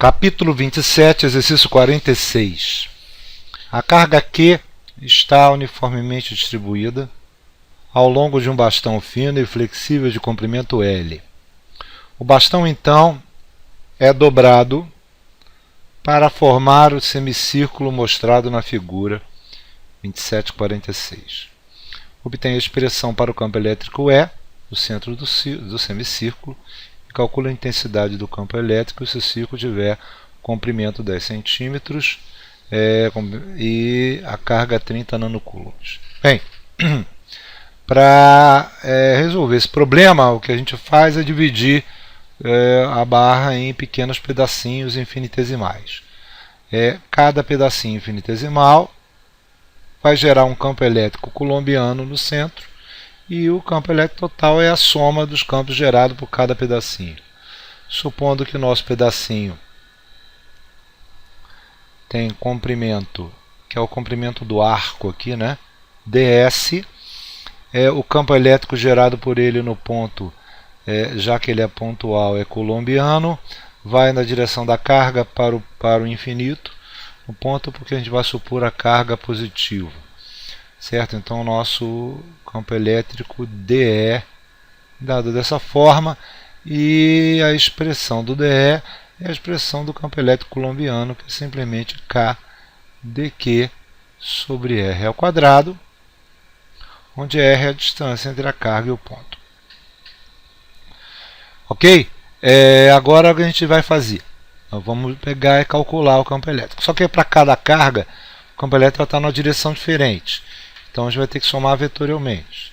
Capítulo 27, exercício 46. A carga Q está uniformemente distribuída ao longo de um bastão fino e flexível de comprimento L. O bastão, então, é dobrado para formar o semicírculo mostrado na figura 27,46. Obtenha a expressão para o campo elétrico E, no centro do semicírculo, e calcula a intensidade do campo elétrico se o círculo tiver comprimento 10 cm e a carga 30 nanocoulombs. Bem, para resolver esse problema, o que a gente faz é dividir a barra em pequenos pedacinhos infinitesimais. Cada pedacinho infinitesimal vai gerar um campo elétrico coulombiano no centro, e o campo elétrico total é a soma dos campos gerados por cada pedacinho. Supondo que o nosso pedacinho tem comprimento, que é o comprimento do arco aqui, né? ds, o campo elétrico gerado por ele no ponto, já que ele é pontual, é coulombiano, vai na direção da carga para o infinito, no ponto porque a gente vai supor a carga positiva. Certo? Então o nosso campo elétrico DE dado dessa forma, e a expressão do DE é a expressão do campo elétrico coulombiano, que é simplesmente K dQ sobre R ao quadrado, onde R é a distância entre a carga e o ponto. Ok? Agora o que a gente vai fazer? Nós vamos pegar e calcular o campo elétrico. Só que para cada carga, o campo elétrico vai estar numa direção diferente. Então a gente vai ter que somar vetorialmente.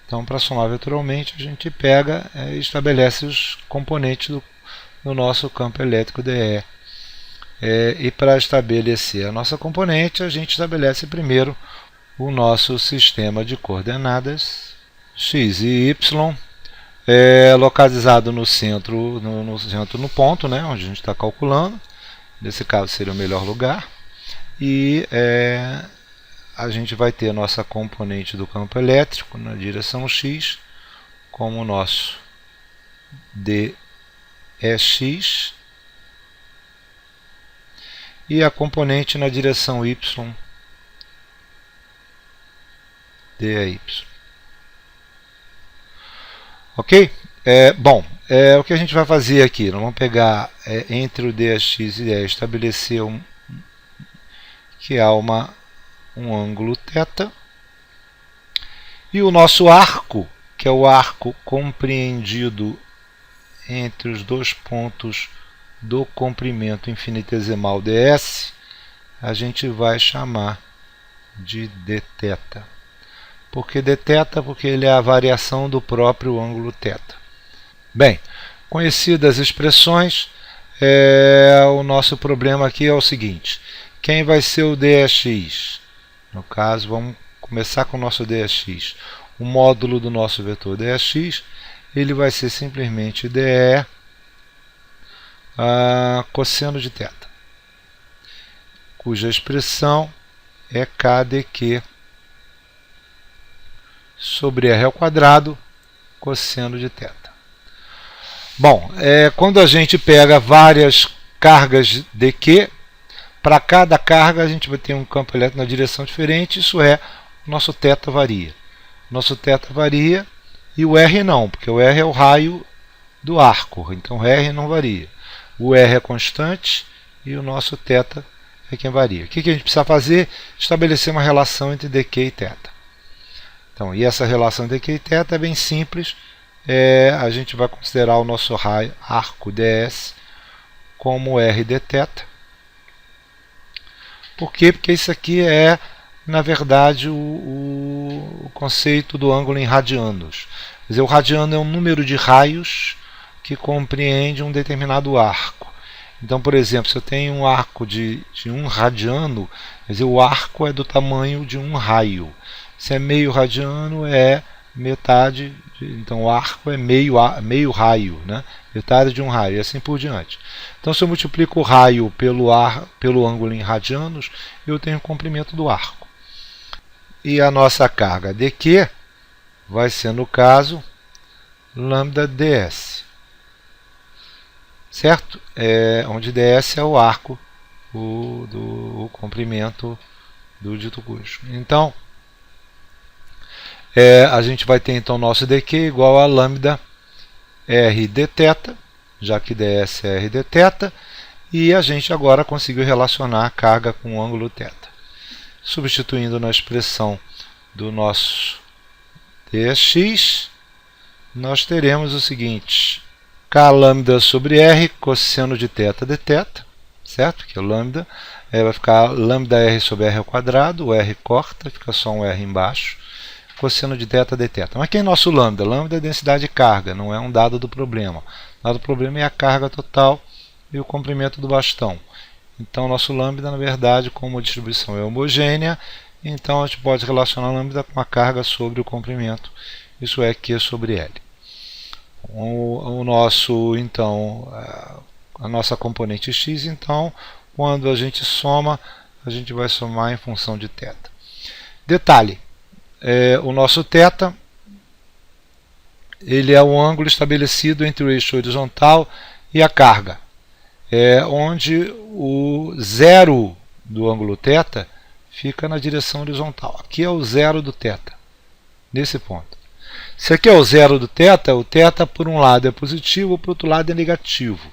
Então, para somar vetorialmente, a gente pega e estabelece os componentes do nosso campo elétrico DE. E para estabelecer a nossa componente, a gente estabelece primeiro o nosso sistema de coordenadas x e y, localizado no centro, no ponto, né, onde a gente está calculando. Nesse caso seria o melhor lugar. E a gente vai ter a nossa componente do campo elétrico na direção x, como o nosso dEx, e a componente na direção y, dEy. Ok? O que a gente vai fazer aqui? Nós vamos pegar entre o dx e dE, estabelecer que há um ângulo θ, e o nosso arco, que é o arco compreendido entre os dois pontos do comprimento infinitesimal ds, a gente vai chamar de dθ. Por que dθ? Porque ele é a variação do próprio ângulo θ. Bem, conhecidas as expressões, o nosso problema aqui é o seguinte: quem vai ser o dx? No caso, vamos começar com o nosso dx. O módulo do nosso vetor dx, ele vai ser simplesmente dE cosseno de θ, cuja expressão é K dQ sobre R ao quadrado cosseno de θ. Bom, quando a gente pega várias cargas dQ, para cada carga a gente vai ter um campo elétrico na direção diferente, isso é, o nosso θ varia. Nosso θ varia e o R não, porque o R é o raio do arco, então o R não varia. O R é constante e o nosso θ é quem varia. O que a gente precisa fazer? Estabelecer uma relação entre dQ e θ. Então, e essa relação dQ e θ é bem simples. A gente vai considerar o nosso raio, arco ds como R dθ. Por quê? Porque isso aqui é, na verdade, o conceito do ângulo em radianos. Quer dizer, o radiano é um número de raios que compreende um determinado arco. Então, por exemplo, se eu tenho um arco de 1 radiano, quer dizer, o arco é do tamanho de um raio. Se é meio radiano, é metade, então o arco é meio raio, né? Metade de um raio, e assim por diante. Então, se eu multiplico o raio pelo ângulo em radianos, eu tenho o comprimento do arco. E a nossa carga dQ vai ser, no caso, lambda ds. certo? Onde ds é o arco do comprimento do dito cujo. Então, a gente vai ter então nosso dq igual a lambda r dθ, já que ds é r dθ, e a gente agora conseguiu relacionar a carga com o ângulo θ. Substituindo na expressão do nosso dx, nós teremos o seguinte: k lambda sobre r cosseno de θ dθ, certo? Que é o lambda, vai ficar lambda r sobre r ao quadrado, o r corta, fica só um r embaixo, cosseno de θ dθ. Mas quem é nosso lambda? Lambda é a densidade de carga, não é um dado do problema. O dado do problema é a carga total e o comprimento do bastão. Então, nosso lambda, na verdade, como a distribuição é homogênea, então a gente pode relacionar a lambda com a carga sobre o comprimento, isso é Q sobre L. A nossa componente x, então, quando a gente soma, a gente vai somar em função de θ. Detalhe, o nosso θ, ele é o ângulo estabelecido entre o eixo horizontal e a carga, onde o zero do ângulo θ fica na direção horizontal. Aqui é o zero do θ, nesse ponto. Se aqui é o zero do θ, o θ por um lado é positivo, por outro lado é negativo.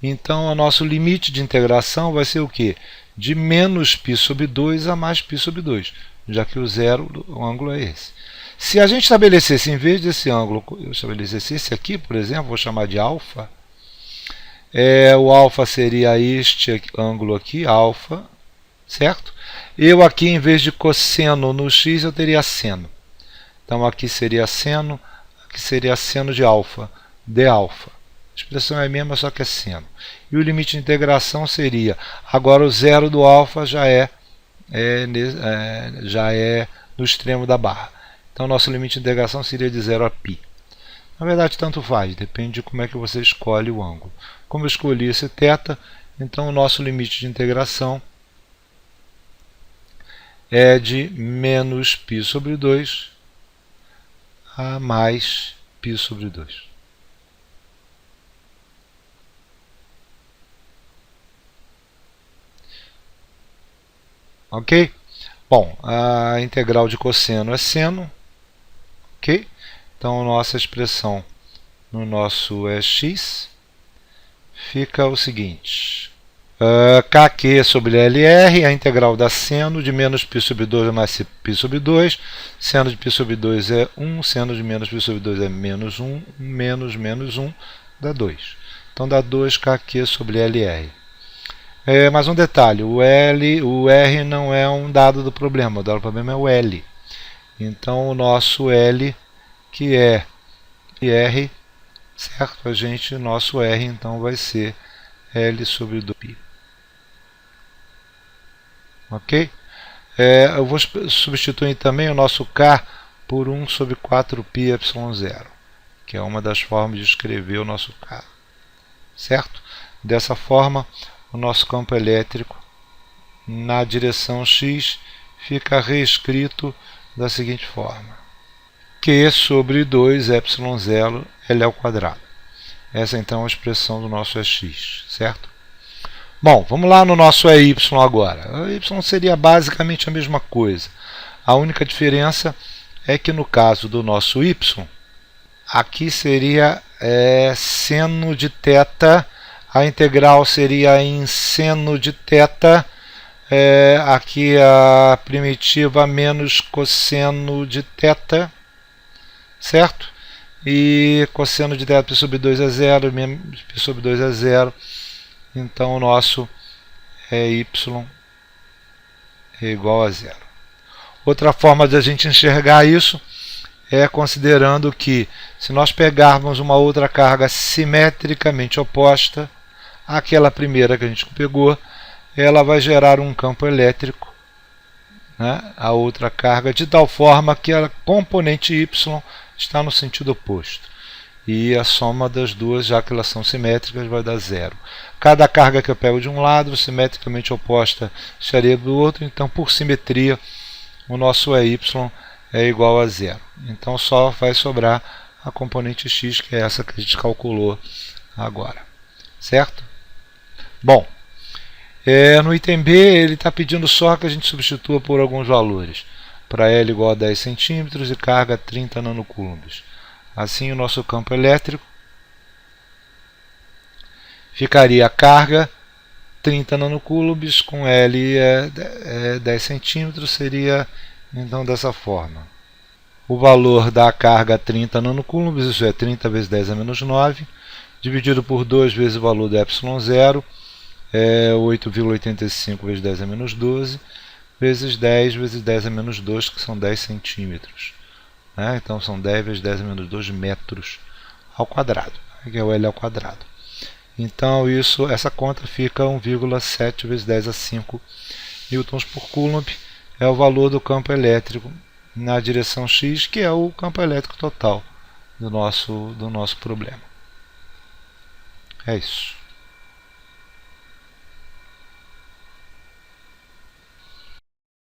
Então, o nosso limite de integração vai ser o quê? De menos π sobre 2 a mais π sobre 2, já que o zero, o ângulo é esse. Se a gente estabelecesse, em vez desse ângulo, eu estabelecesse esse aqui, por exemplo, vou chamar de alfa, o alfa seria este ângulo aqui, alfa, certo? Eu aqui, em vez de cosseno no x, eu teria seno. Então, aqui seria seno de alfa, d alfa. A expressão é a mesma, só que é seno. E o limite de integração seria, agora o zero do alfa já é no extremo da barra. Então, nosso limite de integração seria de 0 a π. Na verdade, tanto faz, depende de como é que você escolhe o ângulo. Como eu escolhi esse θ, então o nosso limite de integração é de menos π sobre 2 a mais π sobre 2. Ok? Bom, a integral de cosseno é seno. Ok? Então, nossa expressão no nosso x fica o seguinte: kq sobre LR, a integral da seno de menos π sobre 2 a mais π sobre 2. Seno de π sobre 2 é 1, seno de menos π sobre 2 é menos 1, menos 1 dá 2. Então, dá 2kq sobre LR. Mais um detalhe, o R não é um dado do problema, o dado do problema é o L. Então, o nosso L, que é R, certo? Nosso R, então, vai ser L sobre 2π. Ok? Eu vou substituir também o nosso K por 1 sobre 4π ε0, que é uma das formas de escrever o nosso K. Certo? Dessa forma, o nosso campo elétrico na direção x fica reescrito da seguinte forma: Q sobre 2 ε0 L ao quadrado. Essa então é a expressão do nosso x, certo? Bom, vamos lá no nosso EY agora. O y seria basicamente a mesma coisa. A única diferença é que no caso do nosso y, aqui seria seno de θ, a integral seria em seno de θ, aqui a primitiva menos cosseno de θ, certo? E cosseno de θ π sobre 2 é 0, π sobre 2 é 0, então o nosso y é igual a 0. Outra forma de a gente enxergar isso é considerando que, se nós pegarmos uma outra carga simetricamente oposta àquela primeira que a gente pegou, ela vai gerar um campo elétrico, né, a outra carga, de tal forma que a componente y está no sentido oposto. E a soma das duas, já que elas são simétricas, vai dar 0. Cada carga que eu pego de um lado, simetricamente oposta, estaria do outro, então, por simetria, o nosso EY é igual a 0. Então, só vai sobrar a componente x, que é essa que a gente calculou agora. certo? Bom, no item B ele está pedindo só que a gente substitua por alguns valores. Para L igual a 10 centímetros e carga 30 nanocoulombs. Assim o nosso campo elétrico ficaria a carga 30 nanocoulombs com L 10 centímetros, seria então dessa forma. O valor da carga 30 nanocoulombs, isso é 30 vezes 10 a menos 9, dividido por 2 vezes o valor do ε0, 8,85 vezes 10 a menos 12, vezes 10 vezes 10 a menos 2, que são 10 centímetros. Então são 10 vezes 10 a menos 2 metros ao quadrado, que é o L ao quadrado. Então essa conta fica 1,7 vezes 10 a 5 newtons por coulomb, é o valor do campo elétrico na direção x, que é o campo elétrico total do nosso problema. É isso.